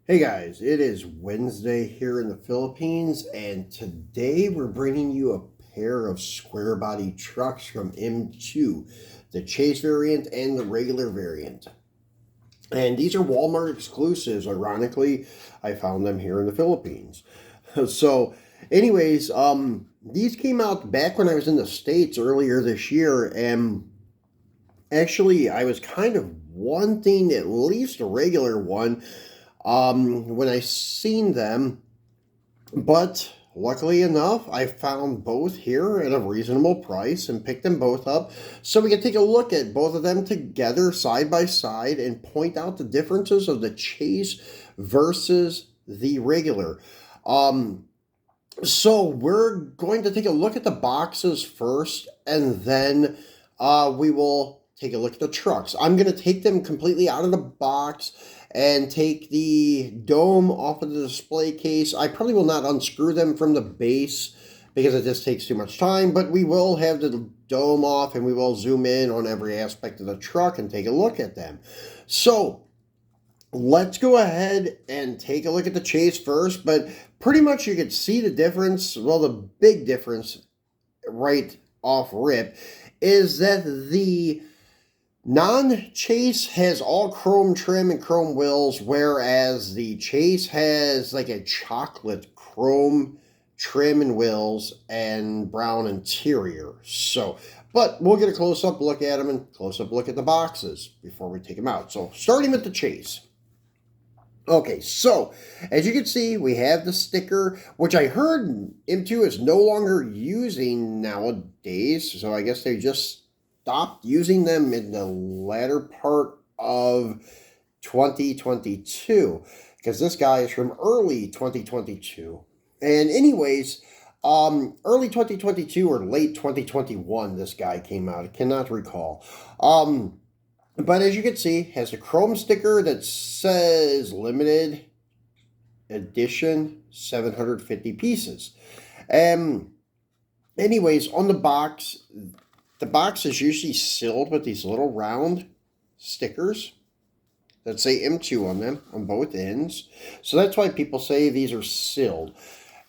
Hey guys, it is Wednesday here in the Philippines, and today we're bringing you a pair of square body trucks from M2, the Chase variant and the regular variant. And these are Walmart exclusives. Ironically, I found them here in the Philippines. So, anyways, these came out back when I was in the States earlier this year, and actually, I was kind of wanting at least a regular one when I seen them, but luckily enough, I found both here at a reasonable price and picked them both up. So we can take a look at both of them together side by side and point out the differences of the Chase versus the regular. Um, so we're going to take a look at the boxes first, and then we will take a look at the trucks. I'm going to take them completely out of the box and take the dome off of the display case. I probably will not unscrew them from the base because it just takes too much time, but we will have the dome off and we will zoom in on every aspect of the truck and take a look at them. So let's go ahead and take a look at the Chase first, but pretty much you could see the difference. Well, the big difference right off rip is that the non-Chase has all chrome trim and chrome wheels, whereas the Chase has like a chocolate chrome trim and wheels and brown interior. So, but we'll get a close-up look at them and close-up look at the boxes before we take them out. So, starting with the Chase. Okay, so as you can see, we have the sticker, which I heard M2 is no longer using nowadays. So I guess they just stopped using them in the latter part of 2022, because this guy is from early 2022. And anyways, early 2022 or late 2021, this guy came out. I cannot recall. But as you can see, has a chrome sticker that says limited edition 750 pieces. Anyways, on the box is usually sealed with these little round stickers that say M2 on them on both ends. So that's why people say these are sealed.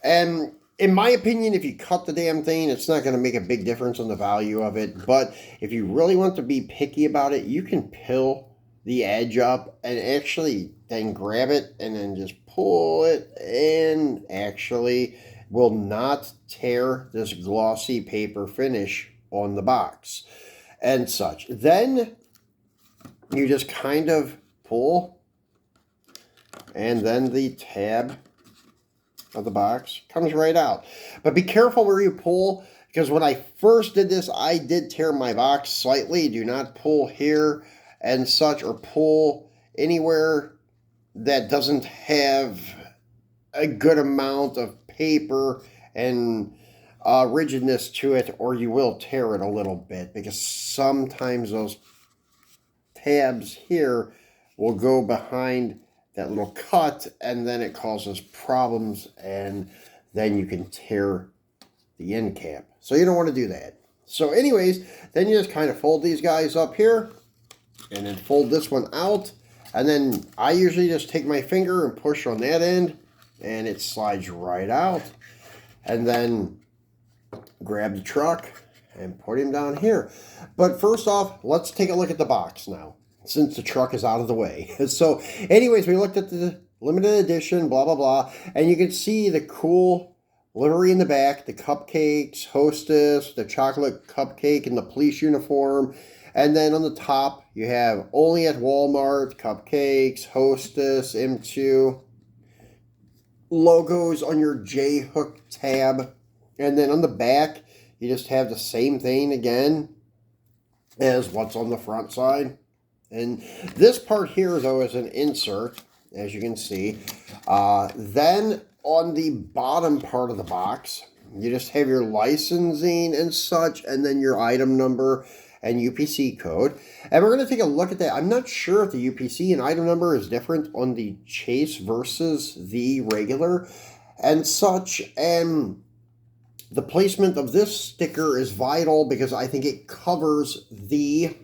And in my opinion, if you cut the damn thing, it's not going to make a big difference on the value of it. But if you really want to be picky about it, you can peel the edge up and actually then grab it and then just pull it, and actually will not tear this glossy paper finish on the box and such. Then you just kind of pull, and then the tab of the box comes right out. But be careful where you pull, because when I first did this, I did tear my box slightly. Do not pull here and such, or pull anywhere that doesn't have a good amount of paper and rigidness to it, or you will tear it a little bit, because sometimes those tabs here will go behind that little cut, and then it causes problems, and then you can tear the end cap. So you don't want to do that. So anyways, then you just kind of fold these guys up here, and then fold this one out, and then I usually just take my finger and push on that end, and it slides right out. And then grab the truck and put him down here. But first off, let's take a look at the box now, since the truck is out of the way. So anyways, we looked at the limited edition, blah, blah, blah, and you can see the cool livery in the back, the cupcakes, Hostess, the chocolate cupcake, and the police uniform. And then on the top, you have only at Walmart, cupcakes, Hostess, M2, logos on your J-hook tab. And then on the back, you just have the same thing again as what's on the front side. And this part here, though, is an insert, as you can see. Then on the bottom part of the box, you just have your licensing and such, and then your item number and UPC code. And we're going to take a look at that. I'm not sure if the UPC and item number is different on the Chase versus the regular and such. And the placement of this sticker is vital, because I think it covers the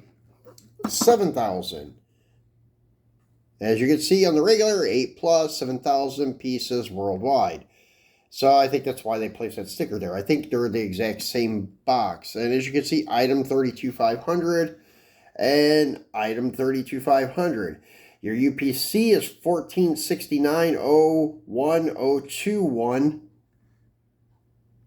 7,000 As you can see on the regular, 8 plus, 7,000 pieces worldwide. So I think that's why they placed that sticker there. I think they're the exact same box. And as you can see, item 32,500 and item 32,500. Your UPC is 1469.01021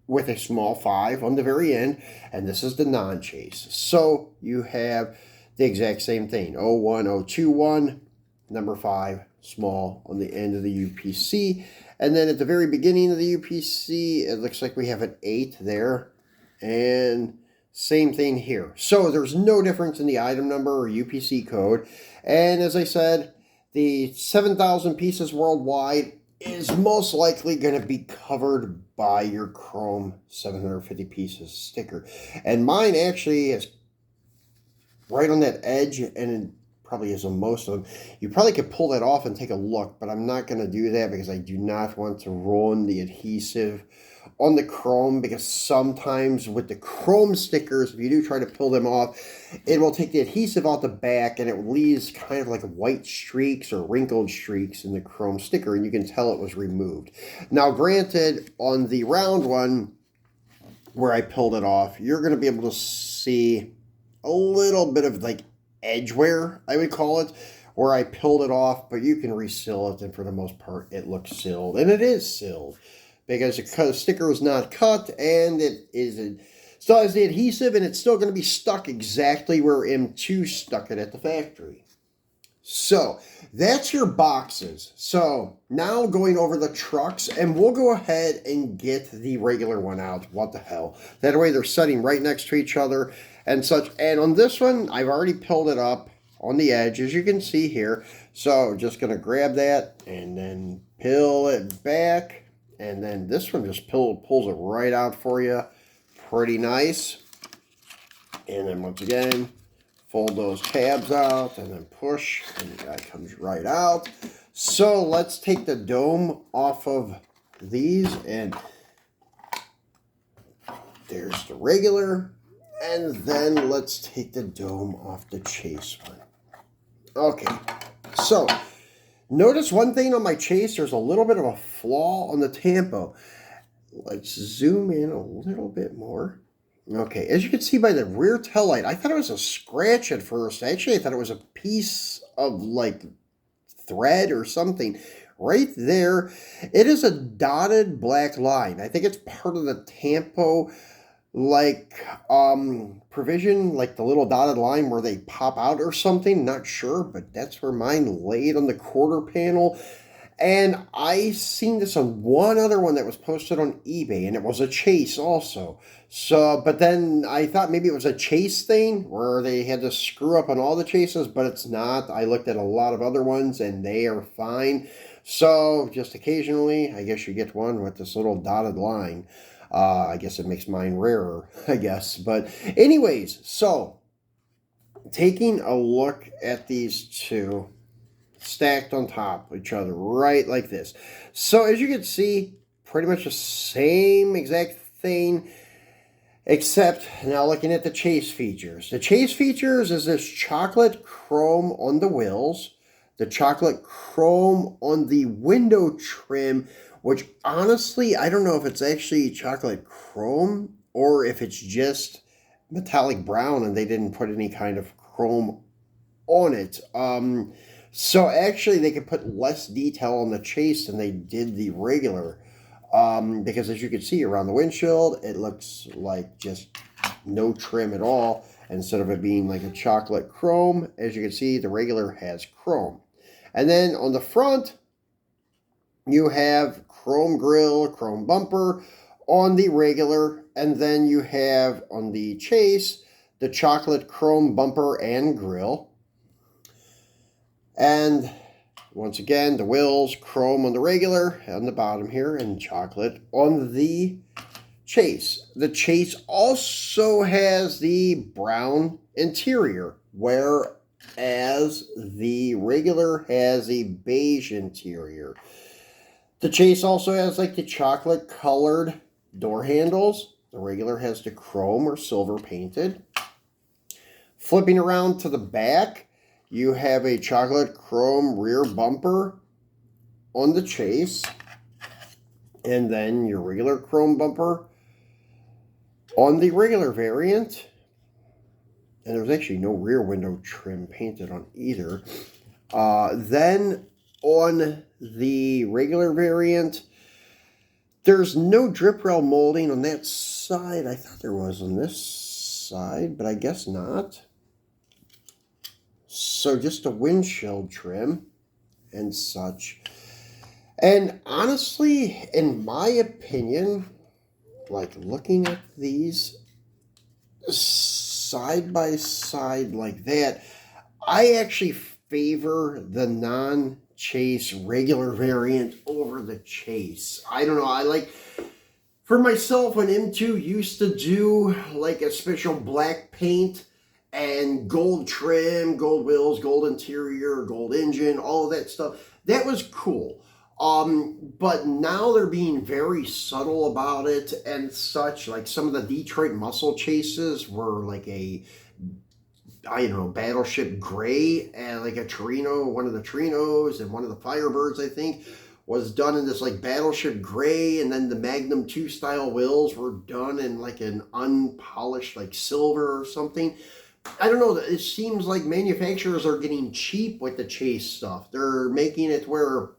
with a small 5 on the very end. And this is the non-chase. So you have the exact same thing. 01021, number 5, small on the end of the UPC. And then at the very beginning of the UPC, it looks like we have an 8 there. And same thing here. So there's no difference in the item number or UPC code. And as I said, the 7,000 pieces worldwide is most likely going to be covered by your Chrome 750 pieces sticker. And mine actually is right on that edge, and it probably is on most of them. You probably could pull that off and take a look, but I'm not going to do that because I do not want to ruin the adhesive on the Chrome, because sometimes with the Chrome stickers, if you do try to pull them off, it will take the adhesive out the back and it leaves kind of like white streaks or wrinkled streaks in the Chrome sticker, and you can tell it was removed. Now granted, on the round one where I pulled it off, you're going to be able to see a little bit of like edge wear, I would call it, where I peeled it off, but you can reseal it, and for the most part it looks sealed, and it is sealed because the sticker was not cut, and it still has the adhesive, and it's still going to be stuck exactly where M2 stuck it at the factory. So that's your boxes. So now going over the trucks, and we'll go ahead and get the regular one out. What the hell? That way they're sitting right next to each other and such. And on this one, I've already peeled it up on the edge, as you can see here. So just going to grab that and then peel it back. And then this one just pulls it right out for you. Pretty nice. And then once again, fold those tabs out and then push, and the guy comes right out. So let's take the dome off of these, and there's the regular. And then let's take the dome off the chase one. Okay, so notice one thing on my chase, there's a little bit of a flaw on the tampo. Let's zoom in a little bit more. Okay, as you can see by the rear tail light, I thought it was a scratch at first. Actually, I thought it was a piece of like thread or something. Right there, it is a dotted black line. I think it's part of the tampo provision, like the little dotted line where they pop out or something. Not sure, but that's where mine laid on the quarter panel. And I seen this on one other one that was posted on eBay, and it was a chase also. So, but then I thought maybe it was a chase thing where they had to screw up on all the chases, but it's not. I looked at a lot of other ones and they are fine. So just occasionally, I guess you get one with this little dotted line. I guess it makes mine rarer, I guess. But anyways, so taking a look at these two stacked on top of each other, right like this. So as you can see, pretty much the same exact thing, except now looking at the chase features. The chase features is this chocolate chrome on the wheels, the chocolate chrome on the window trim, which honestly, I don't know if it's actually chocolate chrome or if it's just metallic brown and they didn't put any kind of chrome on it. So actually they could put less detail on the chase than they did the regular. Because as you can see around the windshield, it looks like just no trim at all. Instead of it being like a chocolate chrome, as you can see, the regular has chrome. And then on the front, you have chrome grille, chrome bumper on the regular. And then you have on the chase, the chocolate chrome bumper and grille. And once again, the wheels, chrome on the regular, on the bottom here, and chocolate on the chase. The chase also has the brown interior, whereas the regular has a beige interior. The chase also has like the chocolate colored door handles. The regular has the chrome or silver painted. Flipping around to the back, you have a chocolate chrome rear bumper on the Chase, and then your regular chrome bumper on the regular variant. And there's actually no rear window trim painted on either. Then on the regular variant, there's no drip rail molding on that side. I thought there was on this side, but I guess not. So just a windshield trim and such. And honestly, in my opinion, like looking at these side by side like that, I actually favor the non-Chase regular variant over the Chase. I don't know, I like, for myself, when M2 used to do like a special black paint and gold trim, gold wheels, gold interior, gold engine, all of that stuff, that was cool. But now they're being very subtle about it and such. Like some of the Detroit muscle chases were like a, I don't know, battleship gray, and like a Torino, one of the Trinos and one of the Firebirds, I think, was done in this like battleship gray, and then the Magnum 2 style wheels were done in like an unpolished like silver or something. I don't know, it seems like manufacturers are getting cheap with the Chase stuff. They're making it where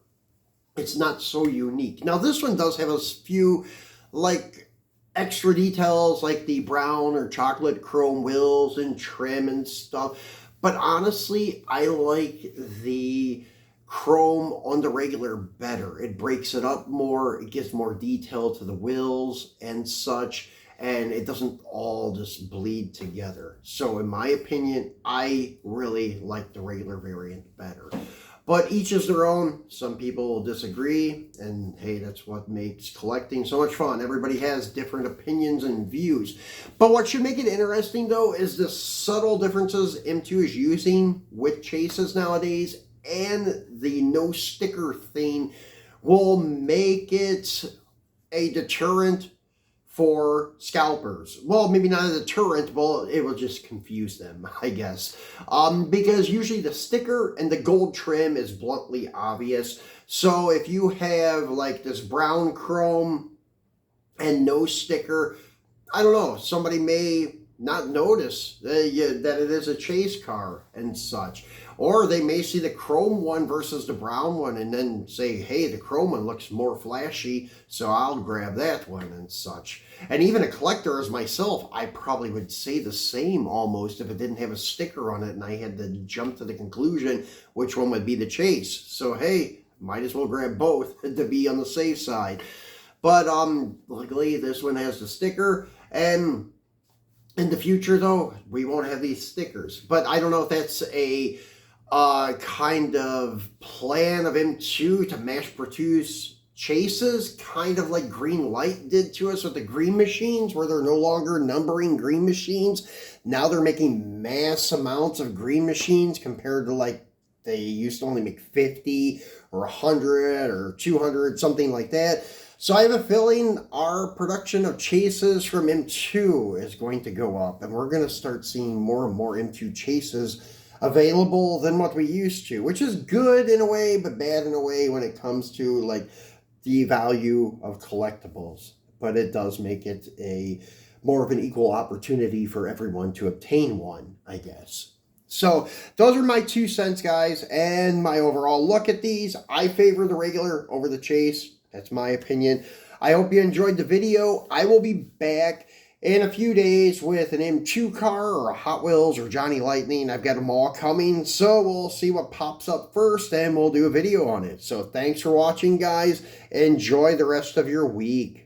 it's not so unique. Now this one does have a few like extra details, like the brown or chocolate chrome wheels and trim and stuff. But honestly, I like the chrome on the regular better. It breaks it up more. It gives more detail to the wheels and such. And it doesn't all just bleed together. So in my opinion, I really like the regular variant better. But each is their own. Some people will disagree, and hey, that's what makes collecting so much fun. Everybody has different opinions and views. But what should make it interesting, though, is the subtle differences M2 is using with Chases nowadays, and the no sticker thing will make it a deterrent for scalpers. Well, maybe not a deterrent, well, it will just confuse them, I guess. Because usually the sticker and the gold trim is bluntly obvious. So if you have like this brown chrome and no sticker, I don't know, somebody may not notice that it is a Chase car and such. Or they may see the chrome one versus the brown one and then say, hey, the chrome one looks more flashy, so I'll grab that one and such. And even a collector as myself, I probably would say the same almost if it didn't have a sticker on it and I had to jump to the conclusion which one would be the Chase. So hey, might as well grab both to be on the safe side. But luckily this one has the sticker, and in the future though, we won't have these stickers. But I don't know if that's a kind of plan of M2 to mass produce Chases, kind of like Green Light did to us with the green machines, where they're no longer numbering green machines. Now they're making mass amounts of green machines compared to like they used to only make 50 or 100 or 200, something like that. So I have a feeling our production of Chases from M2 is going to go up, and we're going to start seeing more and more M2 Chases available than what we used to, which is good in a way, but bad in a way when it comes to like the value of collectibles. But it does make it a more of an equal opportunity for everyone to obtain one, I guess. So those are my 2 cents, guys, and my overall look at these. I favor the regular over the Chase. That's my opinion. I hope you enjoyed the video. I will be back in a few days with an M2 car or a Hot Wheels or Johnny Lightning. I've got them all coming, so we'll see what pops up first and we'll do a video on it. So thanks for watching, guys. Enjoy the rest of your week.